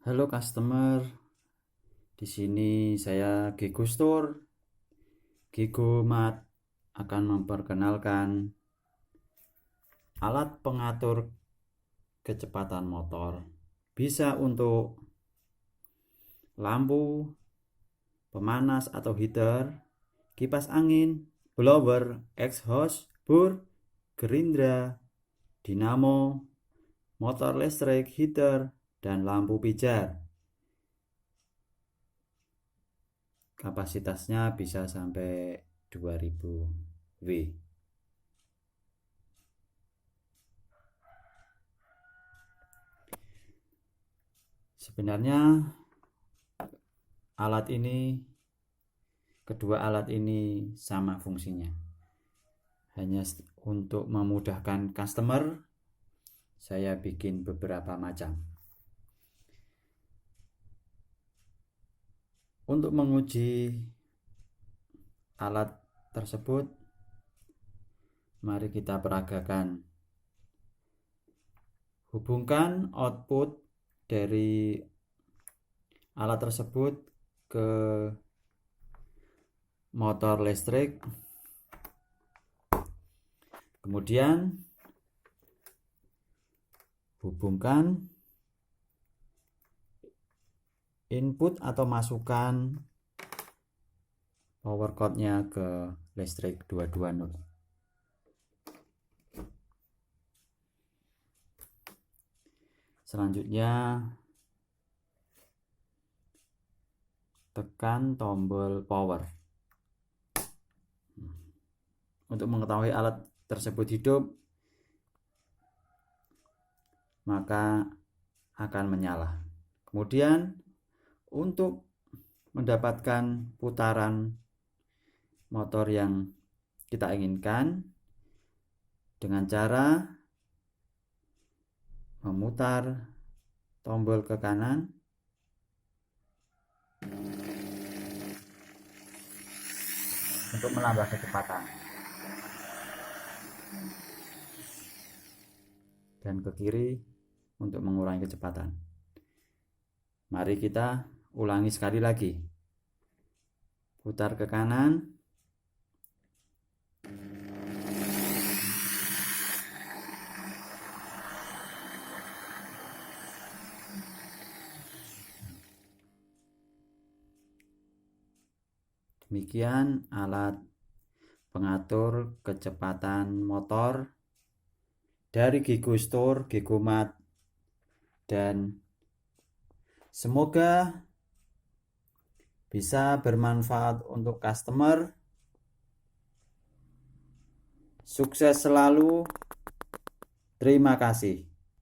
Halo customer, di sini saya Gigo Store. Gigo Mat akan memperkenalkan alat pengatur kecepatan motor. Bisa untuk lampu, pemanas atau heater, kipas angin, blower, exhaust, bur, gerindra, dinamo, motor listrik, heater, dan lampu pijar. Kapasitasnya bisa sampai 2000 W. Sebenarnya kedua alat ini sama fungsinya. Hanya untuk memudahkan customer, saya bikin beberapa macam. Untuk menguji alat tersebut, mari kita peragakan. Hubungkan output dari alat tersebut ke motor listrik. Kemudian hubungkan input atau masukan power cord-nya ke listrik 220. Selanjutnya tekan tombol power. Untuk mengetahui alat tersebut hidup, maka akan menyala. Kemudian untuk mendapatkan putaran motor yang kita inginkan, dengan cara memutar tombol ke kanan untuk menambah kecepatan, dan ke kiri untuk mengurangi kecepatan. Mari kita ulangi sekali lagi. Putar ke kanan. Demikian alat pengatur kecepatan motor dari Gigo Store, Gigo Mat, dan semoga bisa bermanfaat untuk customer. Sukses selalu. Terima kasih.